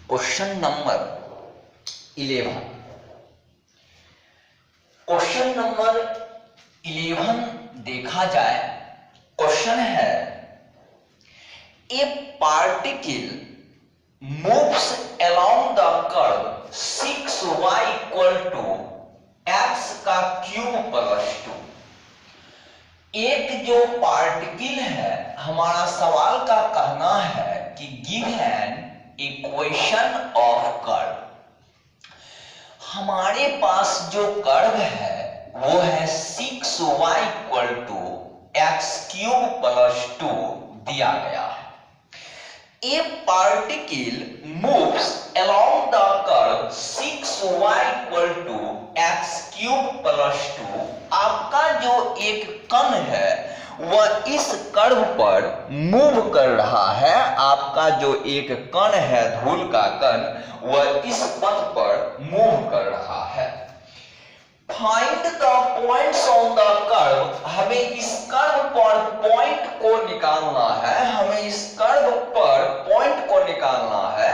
Question number 11। Question number 11 देखा जाए, question है ए particle moves along the curve 6y = x का क्यूब प्लस 2। एक जो पार्टिकल है, हमारा सवाल का कहना है कि गिवन इक्वेशन ऑफ कर्व, हमारे पास जो कर्व है वो है 6y = x³ + 2 दिया गया है। ए particle moves along the curve 6y = x³ + 2। आपका जो एक कण है वह इस कर्व पर मूव कर रहा है। आपका जो एक कण है, धूल का कण, वह इस पथ पर मूव कर रहा है। Find the points on the curve, हमें इस कर्व पर पॉइंट को निकालना है। हमें इस कर्व पर पॉइंट को निकालना है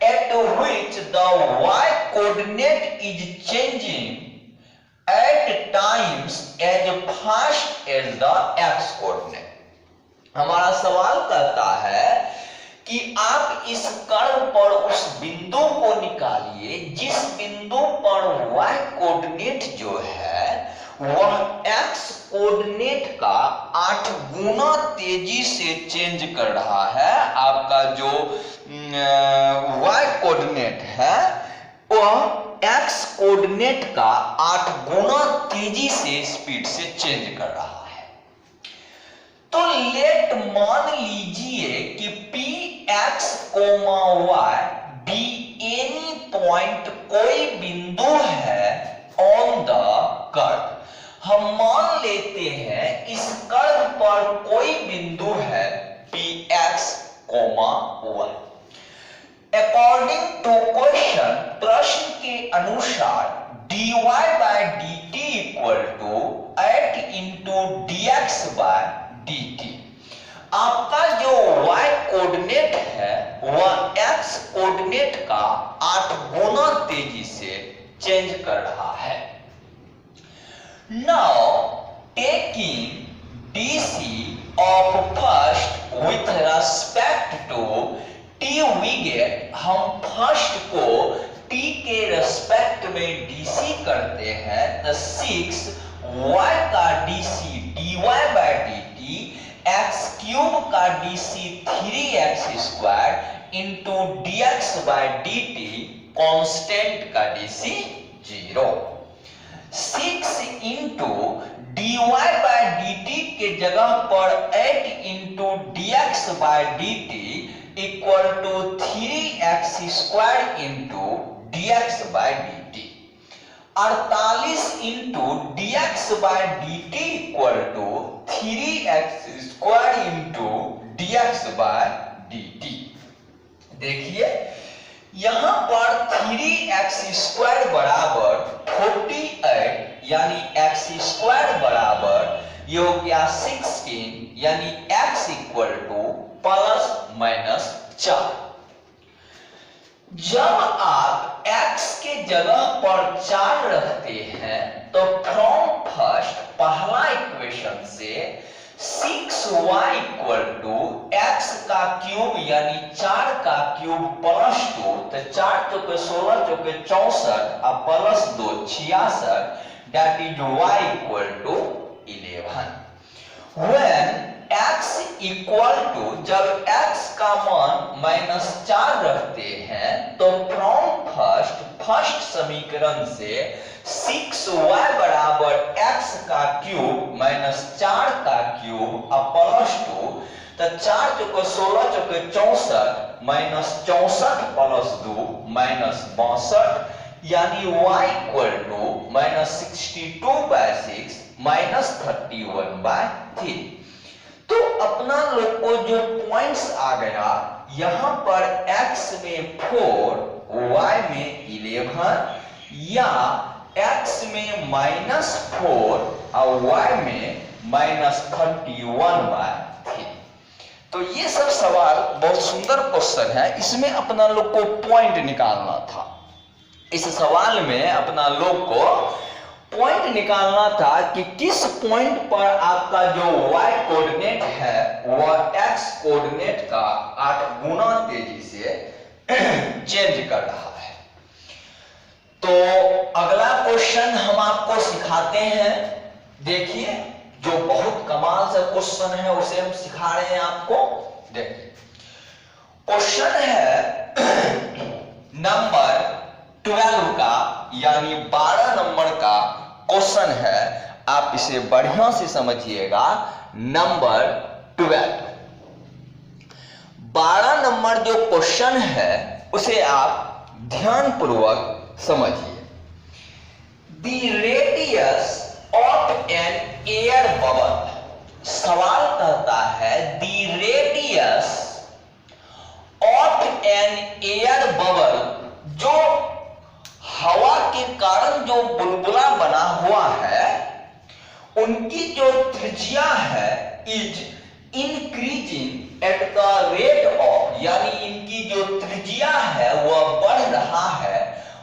at which the y coordinate is changing at times as fast as the x coordinate। हमारा सवाल कहता है कि आप इस कर्व पर उस बिंदु को निकालिए जिस बिंदु पर y कोऑर्डिनेट जो है वह x कोऑर्डिनेट का 8 गुना तेजी से चेंज कर रहा है। आपका जो y कोऑर्डिनेट है वह x कोऑर्डिनेट का 8 गुना तेजी से स्पीड से चेंज कर रहा है। तो लेट मान लीजिए कि px, y be any point, कोई बिंदु है ऑन द कर्व। हम मान लेते हैं इस कर्व पर कोई बिंदु है px, y। According to question, प्रश्न के अनुसार dy/dt = 8 × dx/dt। आपका जो y कोऑर्डिनेट है वह x कोऑर्डिनेट का 8 गुना तेजी से चेंज कर रहा है। Now taking dc of first with respect to t we get, हम फर्स्ट को t के रेस्पेक्ट में dc करते हैं तो 6y का dc dy/dt, x³ का dc 3x² × dx/dt, कांस्टेंट का dc 0। 6 × dy/dt के जगह पर 8 × dx/dt = 3x² × dx/dt। 48 × dx/dt = 3x² × dx/dt। देखिए यहां पर 3x² बराबर 48 यानी x² बराबर ये हो गया 16 यानी x = ±4। जब आप x के जगह पर 4 रखते हैं तो फ्रॉम फर्स्ट, पहला इक्वेशन से 6y = x³ यानी 4 का क्यूब प्लस 2, तो 4 × 2 = 16, 4 × 2 = 64 और plus 2 = 66, that is y = 11। When x = जब x का मान -4 रखते हैं तो फ्रॉम फर्स्ट समीकरण से 6y = x³ - 4 का क्यूब और प्लस 2, तो 4 × 2 = 16, 4 × 2 = 64, -64 + 2 -62 यानी y = -62/6 -31/3। तो अपना लोग को जो पॉइंट्स आ गया, यहां पर x में 4, y में 11 या x में -4 और y में -31/3। तो ये सब सवाल बहुत सुंदर क्वेश्चन है, इसमें अपना लोग को पॉइंट निकालना था। इस सवाल में अपना लोग को पॉइंट निकालना था कि किस पॉइंट पर आपका जो y कोऑर्डिनेट है वह x कोऑर्डिनेट का 8 गुना तेजी से चेंज कर रहा है। तो अगला क्वेश्चन हम आपको सिखाते हैं। देखिए, जो बहुत कमाल से क्वेश्चन है उसे हम सिखा रहे हैं आपको। देखिए, क्वेश्चन है नंबर 12 का, यानी 12 नंबर का क्वेश्चन है। आप इसे बढ़िया से समझिएगा। नंबर 12 नंबर जो क्वेश्चन है उसे आप ध्यान पूर्वक समझिए। The radius of an air bubble, सवाल कहता है the radius of an air bubble, जो हवा के कारण जो बुलबुला बना हुआ है उनकी जो त्रिज्या है is increasing at the rate of, यानी इनकी जो त्रिज्या है वह बढ़ रहा है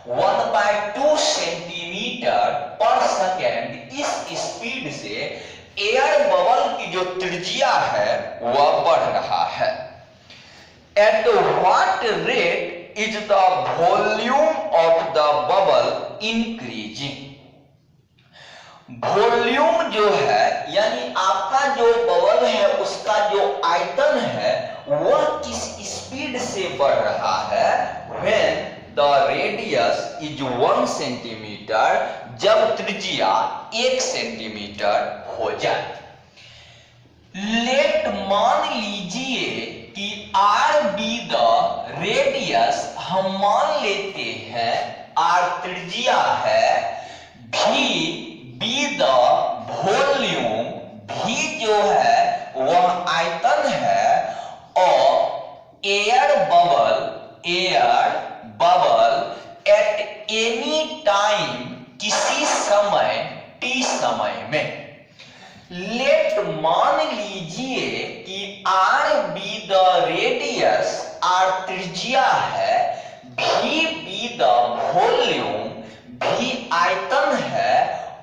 1/2 सेंटीमीटर पर सेकेंड। इस स्पीड से एयर बबल की जो त्रिज्या है वह बढ़ रहा है। At what rate is the volume of the bubble increasing. Volume जो है यानी आपका जो बबल है उसका जो आयतन है वह किस स्पीड से बढ़ रहा है। When the radius is 1 centimetre, जब त्रिज्या 1 सेंटीमीटर हो जाए। लेट, मान लीजिए कि आर बी द रेडियस, हम मान लेते हैं आर त्रिज्या है, भी बी द वॉल्यूम, भी जो है वह आयतन है, और air bubble at any time, किसी समय टी समय में। लेट, मान लीजिए कि R be the radius, R त्रिज्या है, भी बी द वॉल्यूम, भी आयतन है,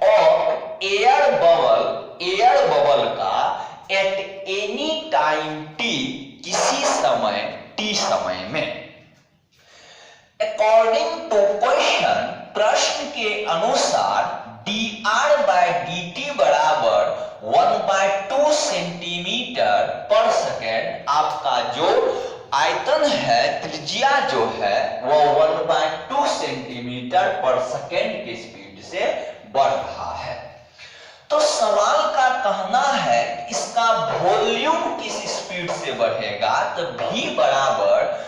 और एयर बबल का एट एनी टाइम टी, किसी समय टी समय में। अकॉर्डिंग टू क्वेश्चन, प्रश्न के अनुसार dr/dt बराबर 1/2 सेंटीमीटर पर सेकेंड, आपका जो आयतन है, त्रिज्या जो है वह 1/2 सेंटीमीटर पर सेकेंड की स्पीड से बढ़ रहा है। तो सवाल का कहना है इसका वॉल्यूम किस स्पीड से बढ़ेगा। तो v बराबर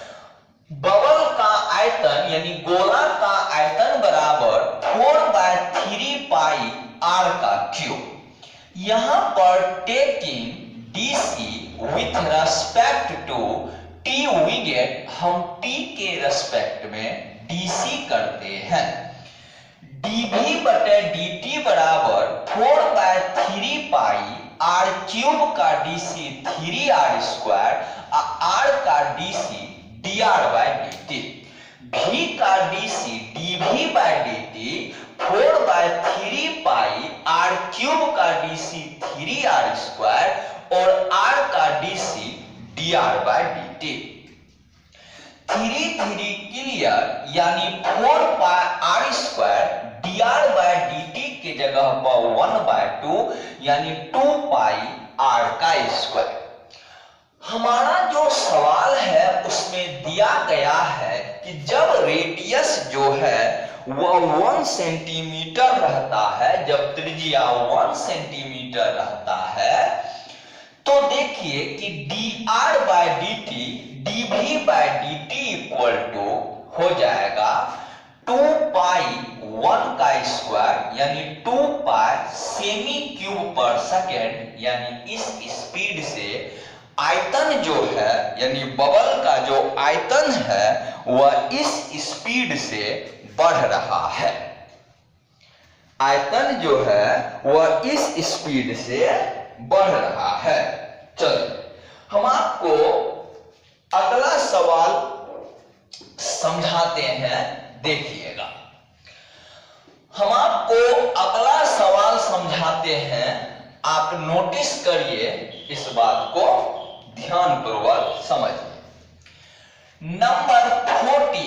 बबल का आयतन यानी गोला का आयतन बराबर 4/3 पाई r का क्यूब। यहां पर taking dc with respect to t we get, हम t के रेस्पेक्ट में dc करते हैं। dv/dt बराबर 4/3 पाई r क्यूब का dc 3r स्क्वायर, r का dc dr/dt, v का dc dv/dt 4/3 पाई r क्यूब का dc 3r स्क्वायर और r का dc dr/dt। 3 क्लियर, यानी 4 पाई r स्क्वायर dr/dt के जगह पर 1/2 यानी 2 पाई r का स्क्वायर। हमारा जो सवाल है उसमें दिया गया है कि जब रेडियस जो है वह 1 सेंटीमीटर रहता है, जब त्रिज्या 1 सेंटीमीटर रहता है, तो देखिए कि dr/dt dv/dt इक्वल टू हो जाएगा 2 पाई 1 का स्क्वायर यानी 2 पाई सेमी क्यूब पर सेकेंड, यानी इस स्पीड से आयतन जो है यानी बबल का जो आयतन है वह इस स्पीड से बढ़ रहा है। आयतन जो है वह इस स्पीड से बढ़ रहा है। चलिए हम आपको अगला सवाल समझाते हैं, देखिएगा। हम आपको अगला सवाल समझाते हैं, आप नोटिस करिए, इस बात को ध्यानपूर्वक समझिए। नंबर 14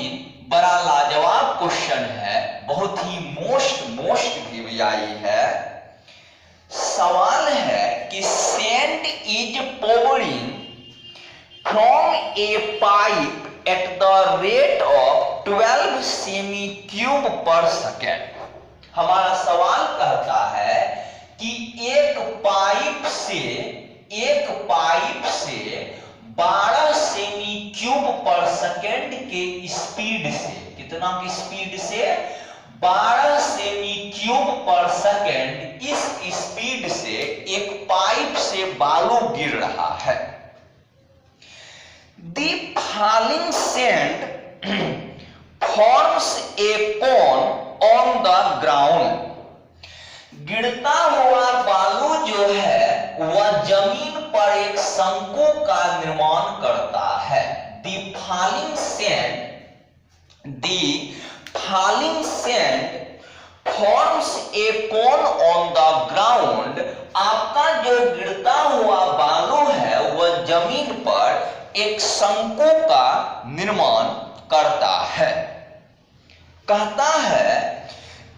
बड़ा लाजवाब क्वेश्चन है, बहुत ही मोस्ट वीवीआई है। सवाल है कि sand is pouring from A pipe at the rate of 12 सेमी क्यूब पर सेकेंड। हमारा सवाल कहता है कि एक पाइप से 12 सेमी क्यूब पर सेकेंड के स्पीड से, कितना की स्पीड से? 12 सेमी क्यूब पर सेकेंड, इस स्पीड से एक पाइप से बालू गिर रहा है। The falling sand forms a cone on the ground. गिरता हुआ बालू जो है वह जमीन पर एक शंकु का निर्माण करता है। The falling sand forms a cone on the ground. आपका जो गिरता हुआ बालू है वह जमीन पर एक शंकु का निर्माण करता है। कहता है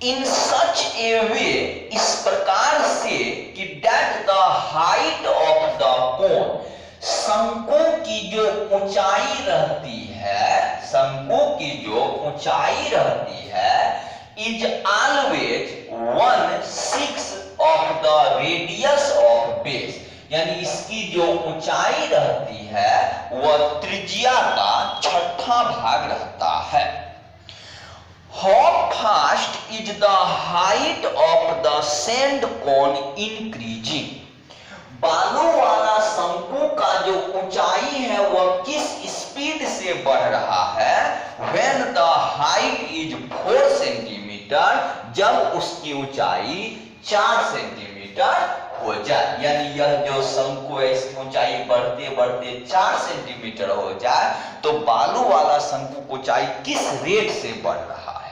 इन सच ए वे, इस प्रकार से कि that the height of the cone, शंकु की जो ऊंचाई रहती है, शंकु की जो ऊंचाई रहती है, is always 1/6 of the radius of base, यानी इसकी जो ऊंचाई रहती है वह त्रिज्या का 6वां भाग रहता है। How fast is the height of the sand cone increasing? बालू वाला शंकु का जो ऊंचाई है वह किस स्पीड से बढ़ रहा है? When the height is 4 centimetre, जब उसकी ऊंचाई 4 सेंटीमीटर हो जाए, यानी यह जो शंकु है इसकी ऊंचाई बढ़ते बढ़ते 4 सेंटीमीटर हो जाए, तो बालू वाला शंकु की ऊंचाई किस रेट से बढ़ रहा है?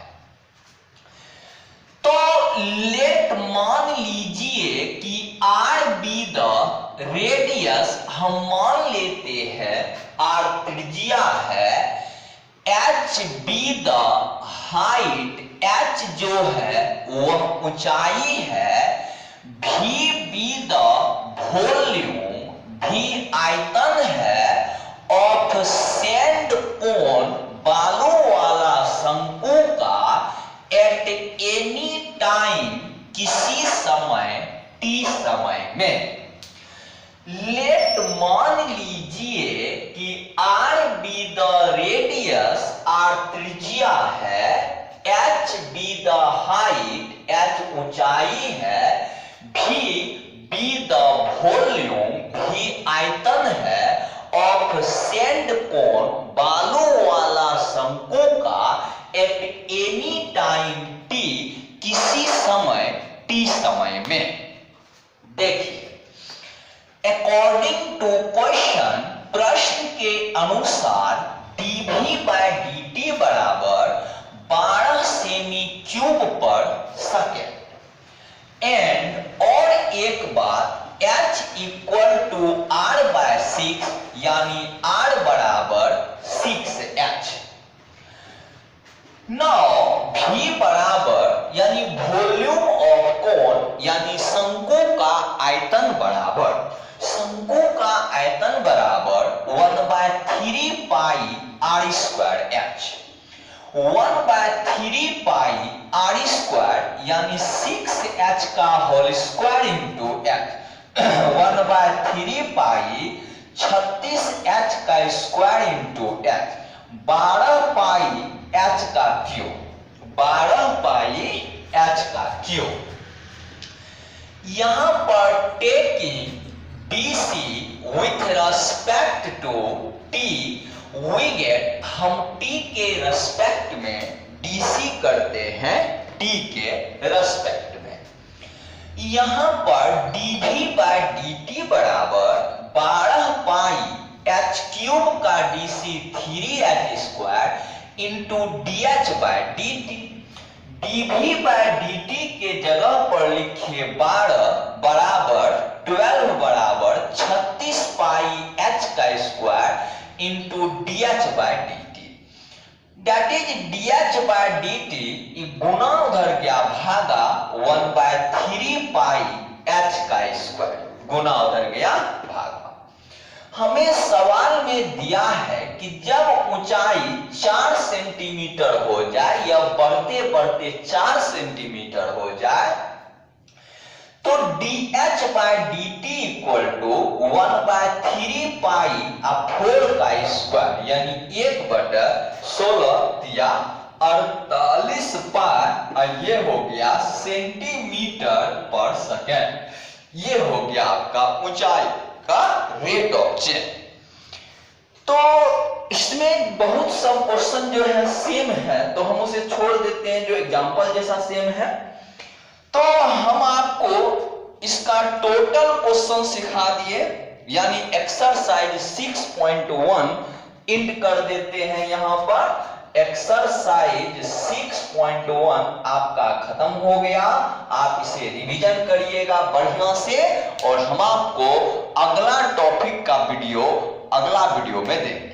तो लेट मान लीजिए कि आर बी द रेडियस, हम मान लेते हैं आर त्रिज्या है, H be the height, H जो है वह ऊंचाई है, भी बी द वॉल्यूम, भी आयतन है, ऑफ सैंड कोन, बालू वाला शंकु का, एट एनी टाइम, किसी समय, टी समय में। लेट मान लीजिए कि R be the radius, R त्रिज्या है, H be the height, H ऊंचाई है, भी बी द वॉल्यूम, भी आयतन है, ऑफ सैंड कोन, बालू वाला शंकु का, एट एनी टाइम टी, किसी समय टी समय में। देखिए, अकॉर्डिंग टू क्वेश्चन, प्रश्न के अनुसार dv by dt बराबर 12 सेमी क्यूब पर सेकेंड, एंड और एक बात, h equal to r by 6, यानी r बराबर 6h। नाउ v बराबर, यानी वॉल्यूम ऑफ कोन, यानी शंकु का आयतन बराबर, शंकु का आयतन बराबर 1/3 पाई r स्क्वायर h, 1/3 पाई r स्क्वायर, यानी 6h का होल स्क्वायर इंटू h, 1/3 पाई 36h का स्क्वायर इंटू h, 12 पाई h का क्यूब, 12 पाई h का क्यूब। यहां पर taking DC with respect to t, we get, हम t के रेस्पेक्ट में DC करते हैं, t के रेस्पेक्ट में। यहां पर dv by dt बराबर 12 पाई एच क्यूब का dc3h² into dh/dt। dv bye dt के जगह पर लिखिए 12 बराबर 12 बराबर 36 पाई h² into dh/dt। That is dh/dt गुना उधर गया भागा 1/3 पाई h² गुना उधर गया भागा। हमें सवाल में दिया है कि जब ऊंचाई 4 सेंटीमीटर हो जाए या बढ़ते बढ़ते 4 सेंटीमीटर हो जाए तो dh/dt इक्वल टू 1/3 पाई 4 का स्क्वायर यानी 1/16 या 48 पाई, ये हो गया सेंटीमीटर पर सेकेंड। ये हो गया आपका ऊंचाई का रेट ऑफ चेंज। तो इसमें बहुत सब क्वेश्चन जो है सेम है, तो हम उसे छोड़ देते हैं जो एग्जांपल जैसा सेम है। तो हम आपको इसका टोटल क्वेश्चन सिखा दिए, यानी एक्सरसाइज 6.1 इंड कर देते हैं। यहां पर एक्सरसाइज 6.1 आपका खत्म हो गया। आप इसे रिवीजन करिएगा बढ़िया से, और हम आपको अगला टॉपिक का वीडियो अगला वीडियो में देंगे।